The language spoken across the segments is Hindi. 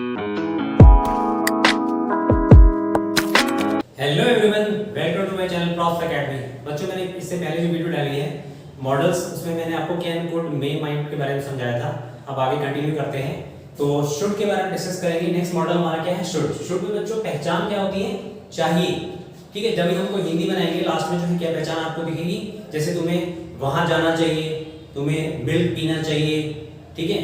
Hello everyone, welcome to my channel Profs Academy. बच्चों, मैंने इससे पहले जो वीडियो डाली है मॉडल्स, उसमें मैंने आपको कैन कोड मे माइंड के बारे में समझाया था। अब आगे कंटिन्यू करते हैं। तो शुड के बारे में डिस्कस करेंगे। नेक्स्ट मॉडल हमारा क्या है? शुड। शुड में बच्चों पहचान क्या होती है? चाहिए। ठीक है, जब भी हम कोई हिंदी बनाएंगे लास्ट में जो है क्या पहचान आपको दिखेगी। जैसे तुम्हें वहां जाना चाहिए, तुम्हें मिल्क पीना चाहिए। ठीक है,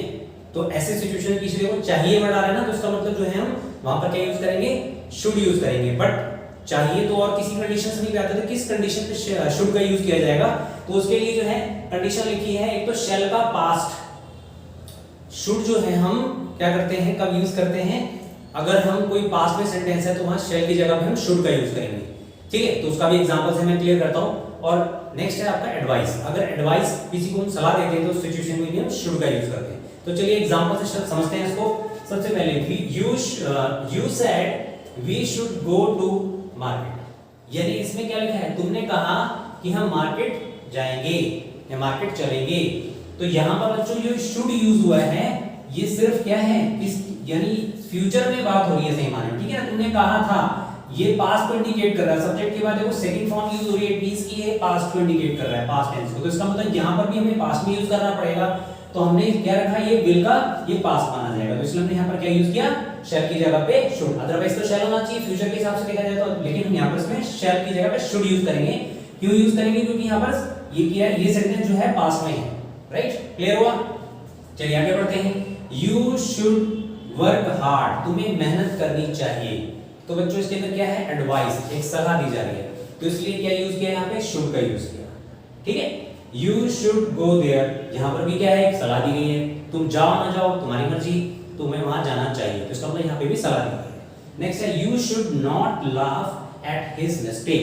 तो ऐसे सिचुएशन में किसी को चाहिए वर्ड आ रहा है ना, तो इसका मतलब जो है हम वहां पर क्या यूज करेंगे? शुड यूज करेंगे। बट चाहिए तो और किसी कंडीशन से नहीं आता, तो किस कंडीशन पे शुड का यूज किया जाएगा? तो उसके लिए जो है कंडीशन लिखी है, एक तो शेल का पास्ट। शुड जो है हम क्या करते हैं, कब यूज करते हैं? अगर हम कोई पास्ट में सेंटेंस है तो वहां शेल की जगह पे हम शुड का यूज करेंगे। ठीक है, तो उसका भी एग्जांपल से मैं क्लियर करता हूं। और नेक्स्ट है आपका एडवाइस। अगर एडवाइस किसी को हम सलाह देते हैं तो उस सिचुएशन में भी हम शुड का यूज करते हैं। तो चलिए एग्जांपल से समझते हैं इसको। सबसे पहले you said we should go to market. यानी इसमें क्या लिखा है? तुमने कहा कि हम मार्केट जाएंगे या मार्केट चलेंगे। तो यहां पर बच्चों जो शुड यूज हुआ है ये सिर्फ क्या है? इस यानी फ्यूचर में बात हो रही है सही मायने में। ठीक है ना, तुमने कहा था, ये पास्ट को इंडिकेट कर रहा है। सब्जेक्ट के बाद देखो सेकंड फॉर्म यूज हो रही है, इट मींस कि ये पास्ट को इंडिकेट कर रहा है, पास्ट टेंस को। तो इसका मतलब यहां पर भी हमें पास्ट में यूज करना पड़ेगा। तो हमने क्या रखा? ये विल का ये पास्ट माना जाएगा। तो इसलिए हमने यहां पर क्या यूज किया? शैल की जगह पे शुड। अदरवाइज तो शैल होना चाहिए फ्यूचर के हिसाब से देखा जाए तो, लेकिन हम यहां पर इसमें शैल की जगह पे शुड यूज करेंगे। क्यों यूज करेंगे? क्योंकि यहां पर ये क्या है, ये सेंटेंस जो है पास्ट में है। राइट, क्लियर हुआ? चलिए आगे बढ़ते हैं। You should work hard. तुम्हें मेहनत करनी चाहिए। तो बच्चों इसके अंदर क्या है? एडवाइस, एक सलाह दी जा रही है। तो इसलिए क्या यूज किया? यहां पे शुड का यूज किया। ठीक है, यू शुड गो देयर। यहां पर भी क्या है? एक सलाह दी गई है। तुम जाओ ना जाओ तुम्हारी मर्जी, तुम्हें वहां जाना चाहिए। तो इसका मतलब यहां पे भी सलाह दी गई है। नेक्स्ट है you should not laugh at his mistake.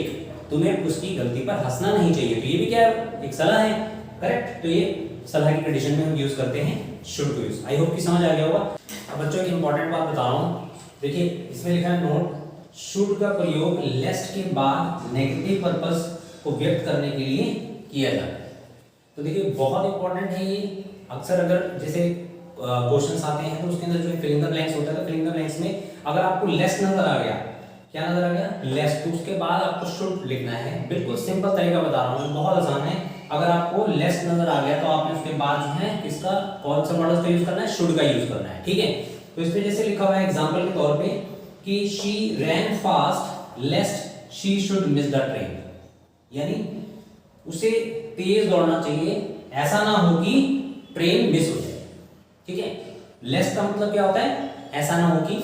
तुम्हें उसकी गलती पर हंसना नहीं चाहिए। तो ये भी क्या है? एक सलाह है। करेक्ट, तो ये सलाह की कंडीशन में हम यूज करते हैं शुड को यूज। आई होप कि समझ आ गया होगा। अब बच्चों एक इंपॉर्टेंट बात बता रहा हूं। देखिए इसमें लिखा है नोट, शुड का प्रयोग लेस्ट के बाद नेगेटिव पर्पस को व्यक्त करने के लिए किया जाता है। तो देखिए बहुत इंपॉर्टेंट है ये। अक्सर अगर जैसे क्वेश्चंस आते हैं तो उसके अंदर जो है फिलिंग द ब्लैंक्स होता है। तो फिलिंग द ब्लैंक्स में अगर आपको लेस नजर आ गया, क्या नजर आ गया? लेस, तो उसके बाद आपको शुड लिखना है। बिल्कुल सिंपल तरीका बता रहा हूं, बहुत आसान है। अगर आपको लेस नजर आ गया तो आपने उसके बाद जो है किसका, कौन सा मॉडल का यूज करना है? शुड का यूज करना है। ठीक है, तो इसमें जैसे लिखा हुआ है एग्जांपल के तौर पे कि she rain fast लेस्ट she should miss the train. यानी उसे तेज दौड़ना चाहिए, ऐसा ना हो कि ट्रेन मिस हो जाए। ठीक है, लेस्ट का मतलब क्या होता है? ऐसा ना हो कि।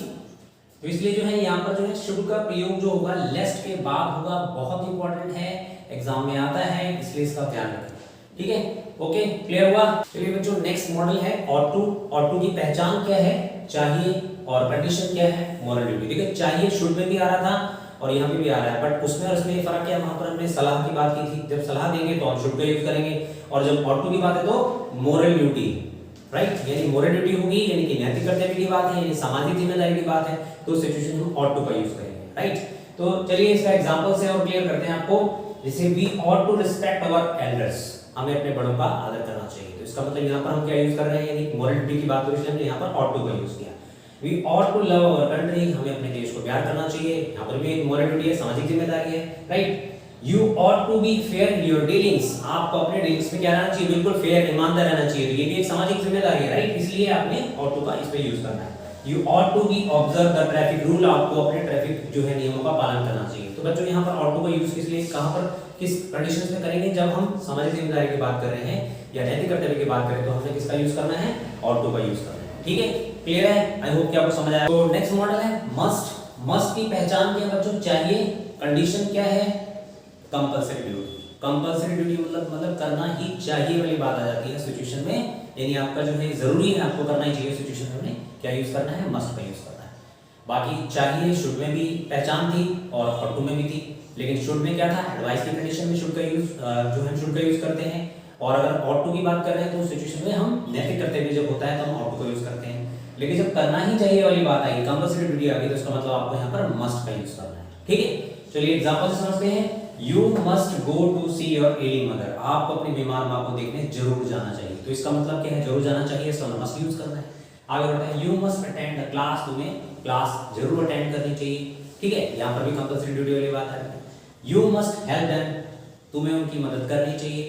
तो इसलिए जो है यहाँ पर जो है शुड का प्रयोग जो होगा लेस्ट के बाद होगा। बहुत इंपॉर्टेंट है, एग्जाम में आता है, इसलिए इसका ध्यान रखें। ठीक है, ओके, क्लियर हुआ? चलिए बच्चों नेक्स्ट मॉडल है ऑट टू। ऑट टू की पहचान क्या है? चाहिए, और कंडीशन क्या है? Moral duty. देखिए चाहिए शुड में भी आ रहा था और यहाँ पे भी आ रहा है, बट उसमें और इसमें ये फर्क क्या है? वहां पर हमने सलाह की बात की थी। जब सलाह देंगे तो हम शुड का यूज करेंगे, और जब ऑट टू की बात है तो मोरल ड्यूटी। राइट, यानी मोरल ड्यूटी होगी, यानी कि नैतिक कर्तव्य की बात है, यानी सामाजिक जिम्मेदारी की बात है, तो सिचुएशन में ऑट टू का यूज करेंगे। राइट, तो चलिए इसका एग्जांपल से और क्लियर करते हैं आपको। जैसे we ought to respect our elders. हमें अपने बड़ों का आदर करना चाहिए। तो इसका मतलब यहाँ पर हम क्या यूज कर रहे हैं? यानी मोरल ड्यूटी की बात हो रही है, हमने यहाँ पर ऑट टू का यूज किया। We ought to love our country. हमें अपने देश को प्यार करना चाहिए। यहाँ पर भी एक मोरल ड्यूटी है, सामाजिक जिम्मेदारी है। Right, you ought to be fair in your dealings. आपको अपने डीलिंग्स में क्या रहना चाहिए? बिल्कुल फेयर, ईमानदार रहना चाहिए। तो ये भी एक सामाजिक जिम्मेदारी है। राइट, इसलिए आपने ऑट टू का इस पे यूज करना है। You ought to be observe the traffic rule. आपको अपने ट्रैफिक जो है नियमों का पालन करना चाहिए। तो बच्चों यहाँ पर ऑट टू का यूज किस लिए, कहां पर, किस कंडीशंस में करेंगे? जब हम सामाजिक जिम्मेदारी की बात कर रहे हैं या नैतिक कर्तव्य की बात करें तो हमें किसका यूज करना है? ऑट टू का यूज करना है। ठीक है, क्लियर है? आई होप कि आपको समझ आया। तो नेक्स्ट मॉडल है मस्ट। मस्ट की पहचान क्या बच्चों? चाहिए। कंडीशन क्या है? Compulsory duty. कंपल्सरी ड्यूटी मतलब करना ही चाहिए वाली बात आ जाती है सिचुएशन में। यानी आपका जो है जरूरी है, आपको करना ही चाहिए सिचुएशन में। क्या यूज करना है? मस्ट का यूज करना है। बाकी चाहिए शुड में भी पहचान थी और ऑट टू में भी थी, लेकिन शुड में क्या था? एडवाइस की कंडीशन में शुड का यूज जो हम शुड का यूज करते हैं। और अगर ऑट टू की बात कर रहे हैं तो उस सिचुएशन में हम नैतिक कर्तव्य जब होता है तो हम ऑट टू का यूज करते हैं। लेकिन जब करना ही चाहिए वाली बात आई, कंपल्सरी ड्यूटी आ गई, तो इसका मतलब आपको यहाँ पर मस्ट का यूज करना है। ठीक है, चलिए एग्जांपल से समझते हैं। You must go to see your ailing mother. आपको अपनी बीमार माँ को देखने जरूर जाना चाहिए। तो इसका मतलब क्या है? जरूर जाना चाहिए, इसका मस्ट यूज करना है। आगे बढ़ते हैं, you must attend the class, तुम्हें क्लास जरूर अटेंड करनी चाहिए, ठीक है, यहाँ पर भी कंपल्सरी ड्यूटी वाली बात आ रही है। यू मस्ट हेल्प देम, तुम्हें उनकी मदद करनी चाहिए,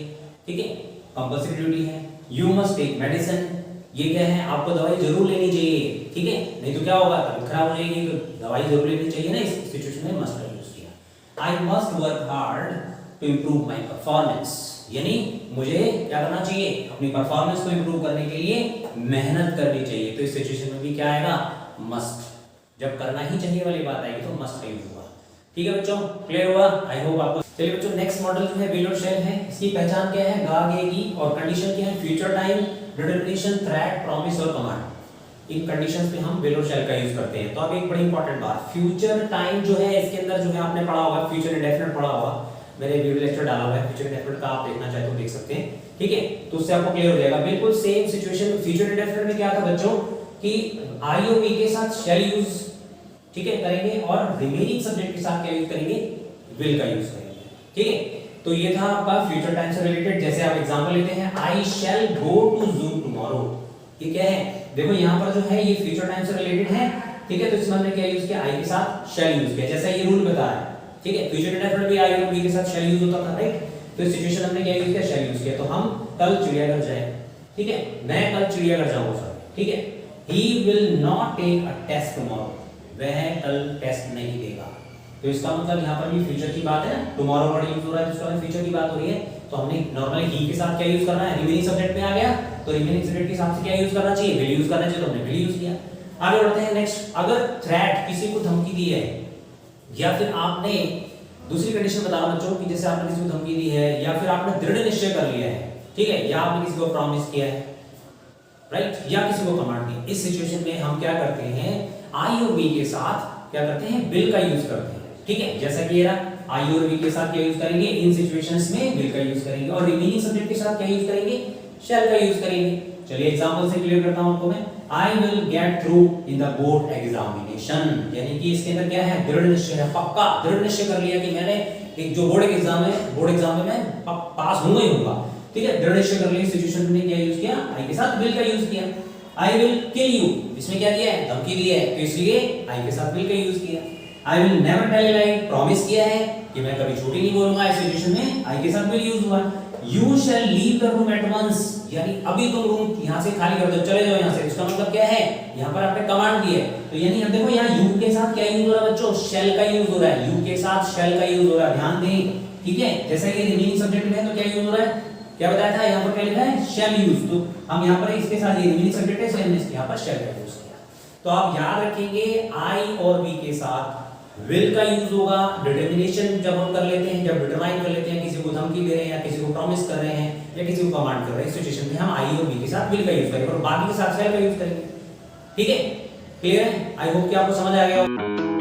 ठीक है, कंपल्सरी ड्यूटी है। यू मस्ट टेक मेडिसिन, ये क्या है, आपको दवाई जरूर लेनी चाहिए, ठीक है, नहीं तो क्या होगा, तबीयत खराब हो जाएगी, तो दवाई जरूर लेनी चाहिए ना, इस सिचुएशन में मस्ट का यूज किया। I must work hard to improve my performance, यानी मुझे क्या करना चाहिए, अपनी परफॉर्मेंस को इम्प्रूव करने के लिए मेहनत करनी चाहिए। तो इस सिचुएशन में भी क्या आएगा, मस्ट, जब करना ही चाहिए वाली बात आएगी तो मस्ट का यूज होगा, ठीक है बच्चों, क्लियर हुआ, आई होप आपको। चलिए बच्चों, नेक्स्ट मॉडल जो है विल और शैल है, इसकी पहचान क्या है, गा गे की, और कंडीशन क्या है, future time, determination, threat, promise और कमांड। इन कंडीशंस पे हम विल और शैल का यूज करते हैं। तो अब एक बड़ी इंपॉर्टेंट बात, फ्यूचर टाइम जो है, इसके अंदर जो है आपने पढ़ा होगा, फ्यूचर इंडेफिनिट पढ़ा होगा, मैंने वीडियो लेक्चर डाला हुआ है फ्यूचर इंडेफिनिट का, आप देखना चाहे तो देख सकते हैं, ठीक है, तो उससे आपको क्लियर हो जाएगा। बिल्कुल सेम सिचुएशन फ्यूचर इंडेफिनिट में क्या था बच्चों, कि आई और वी के साथ शैल यूज, ठीक है, करेंगे, और रिमेनिंग सब्जेक्ट के साथ क्या यूज करेंगे, विल का यूज करेंगे, ठीक है। तो ये था आपका फ्यूचर टाइम से रिलेटेड। जैसे आप एग्जांपल लेते हैं, आई शैल गो टू जू टुमारो, ये क्या है, देखो यहाँ पर जो है ये फ्यूचर टाइम से रिलेटेड है, ठीक है, तो इसमें हमने क्या यूज किया, आई के साथ शैल यूज किया, जैसा ये रूल बता रहा है, ठीक है, फ्यूचर इंडेफिनिट भी आई और वी के साथ शैल यूज होता था, राइट, तो इस सिचुएशन हमने क्या यूज किया, शैल यूज किया। तो हम कल चिड़ियाघर जाए, ठीक है, मैं कल चिड़ियाघर जाऊंगा सर, ठीक है, he will not take a test tomorrow, वह कल टेस्ट नहीं देगा। तो इसका मतलब यहाँ पर भी फ्यूचर की बात है ना, टुमारो वर्ड यूज हो रहा है, जिसका फ्यूचर की बात हो रही है, तो हमने नॉर्मली ही के साथ क्या यूज करना है, रिमेनिंग सब्जेक्ट में आ गया, तो रिमेनिंग सब्जेक्ट के हिसाब से क्या यूज करना चाहिए, विल यूज करना चाहिए, तो हमने विल यूज किया। आगे बढ़ते हैं नेक्स्ट, अगर थ्रेट, किसी को धमकी दी है, या फिर आपने दूसरी कंडीशन बता रहा बच्चों, कि जैसे आपने किसी को धमकी दी है, या फिर आपने दृढ़ निश्चय कर लिया है, ठीक है, या आपने किसी को प्रॉमिस किया है, राइट, या किसी को कमांड दी, इस सिचुएशन में हम क्या करते हैं, आई और वी के साथ क्या करते हैं, विल का यूज करते हैं, ठीक है, जैसा कि ये रहा, आई और वी के साथ क्या यूज करेंगे, इन सिचुएशंस में विल का यूज करेंगे, और रिमेनिंग सब्जेक्ट के साथ क्या यूज करेंगे, शैल का यूज करेंगे। चलिए एग्जांपल से क्लियर करता हूं आपको मैं, I will get through in the board examination, यानी कि इसके अंदर क्या है, दृढ़ निश्चय है, पक्का दृढ़ निश्चय कर लिया कि मैंने एक जो बोर्ड एग्जाम में मैं पास होऊंगा ही होऊंगा, ठीक है, दृढ़ निश्चय कर लिया। सिचुएशन में क्या यूज किया, आई के साथ विल का यूज किया। आई विल किल यू, इसमें क्या दिया है, धमकी दी है, तो इसलिए आई के साथ विल का यूज किया। I will never tell a lie, promise किया है कि मैं कभी झूठ नहीं बोलूंगा, इस सिचुएशन में आई के साथ विल यूज हुआ। You shall leave the room at once, यानी अभी तुम रूम यहां से खाली कर दो, चले जाओ यहां से, इसका मतलब क्या है, यहां पर आपने कमांड दी है, तो यानी अब देखो यहां यू के साथ क्या यूज हो रहा है बच्चों, शैल का यूज हो रहा है, यू के साथ शैल का यूज हो रहा है, ध्यान दें, ठीक है, जैसा ये रिमेनिंग सब्जेक्ट में है तो क्या यूज हो रहा है, क्या बताया था, यहां पर क्या लिखा है, शैल यूज, तो हम यहां पर इसके साथ ये रिमेनिंग सब्जेक्ट है, इसलिए हमने यहां पर शैल का यूज किया। तो आप याद रखेंगे, आई और वी के साथ विल का यूज होगा, डिटरमिनेशन जब हम कर लेते हैं, जब डिटरमाइन कर लेते हैं, किसी को धमकी दे रहे हैं, या किसी को प्रॉमिस कर रहे हैं, या किसी को कमांड कर रहे हैं, इस सिचुएशन में हम आई और वी के साथ विल का यूज करेंगे, और बाकी के साथ शैल का यूज करेंगे, ठीक है, क्लियर है, आई होप कि आपको समझ आ गया।